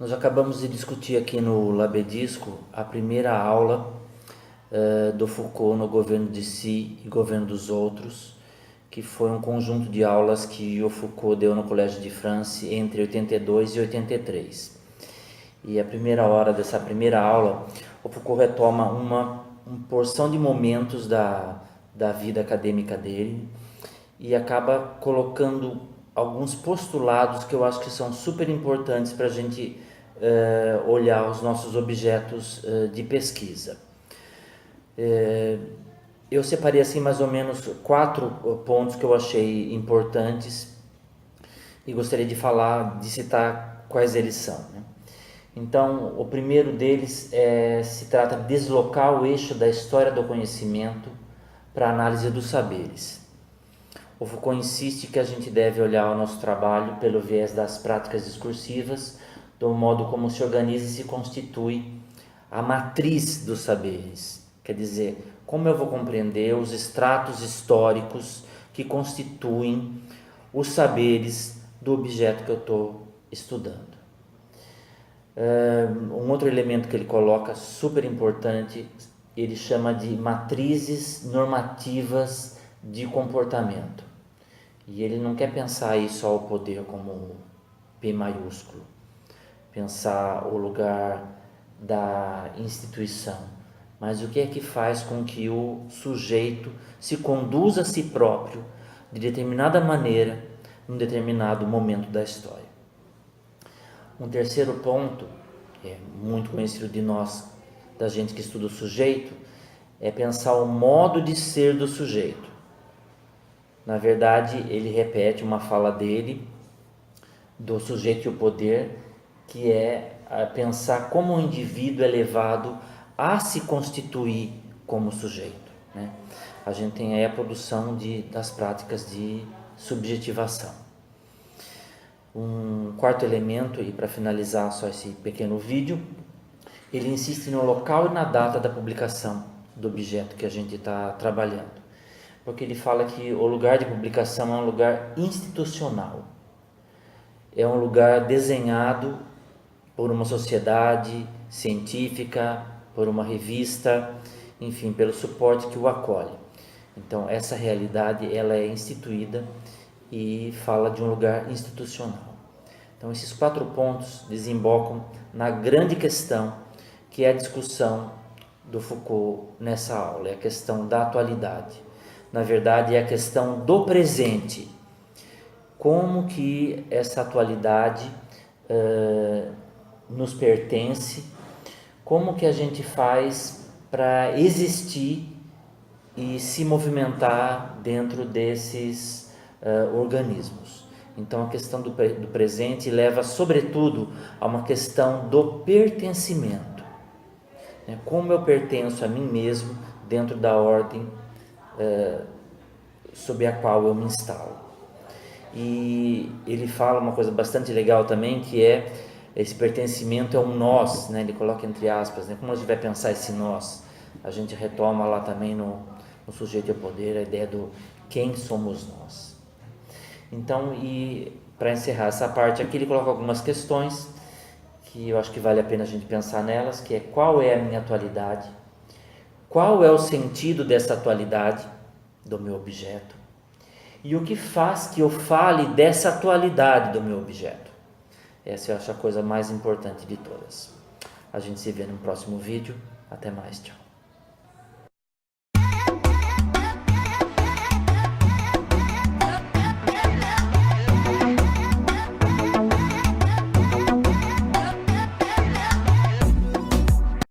Nós acabamos de discutir aqui no Labedisco a primeira aula do Foucault no Governo de Si e Governo dos Outros, que foi um conjunto de aulas que o Foucault deu no Collège de France entre 82 e 83. E a primeira hora dessa primeira aula, o Foucault retoma uma porção de momentos da vida acadêmica dele e acaba colocando alguns postulados que eu acho que são super importantes para a gente olhar os nossos objetos de pesquisa. Eu separei assim mais ou menos 4 pontos que eu achei importantes e gostaria de falar, de citar quais eles são, né? Então, o primeiro deles se trata de deslocar o eixo da história do conhecimento para a análise dos saberes. O Foucault insiste que a gente deve olhar o nosso trabalho pelo viés das práticas discursivas, do modo como se organiza e se constitui a matriz dos saberes. Quer dizer, como eu vou compreender os estratos históricos que constituem os saberes do objeto que eu estou estudando. Um outro elemento que ele coloca super importante, ele chama de matrizes normativas de comportamento. E ele não quer pensar aí só o poder como P maiúsculo, pensar o lugar da instituição, mas o que é que faz com que o sujeito se conduza a si próprio de determinada maneira num determinado momento da história. Um terceiro ponto, que é muito conhecido de nós, da gente que estuda o sujeito, é pensar o modo de ser do sujeito. Na verdade, ele repete uma fala dele, do sujeito e o poder, que é pensar como o indivíduo é levado a se constituir como sujeito, né? A gente tem aí a produção das práticas de subjetivação. Um quarto elemento, e para finalizar só esse pequeno vídeo, ele insiste no local e na data da publicação do objeto que a gente está trabalhando, porque ele fala que o lugar de publicação é um lugar institucional, é um lugar desenhado por uma sociedade científica, por uma revista, enfim, pelo suporte que o acolhe. Então, essa realidade ela é instituída e fala de um lugar institucional. Então, esses 4 pontos desembocam na grande questão que é a discussão do Foucault nessa aula, é a questão da atualidade. Na verdade, é a questão do presente. Como que essa atualidade nos pertence, como que a gente faz para existir e se movimentar dentro desses organismos. Então a questão do presente leva sobretudo a uma questão do pertencimento, né? Como eu pertenço a mim mesmo dentro da ordem sob a qual eu me instalo. E ele fala uma coisa bastante legal também, que é esse pertencimento é um nós, né? Ele coloca entre aspas, né? Como a gente vai pensar esse nós? A gente retoma lá também no sujeito e o poder a ideia do quem somos nós. Então, e para encerrar essa parte aqui, ele coloca algumas questões que eu acho que vale a pena a gente pensar nelas, que é qual é a minha atualidade, qual é o sentido dessa atualidade do meu objeto e o que faz que eu fale dessa atualidade do meu objeto. Essa eu acho a coisa mais importante de todas. A gente se vê no próximo vídeo. Até mais, tchau.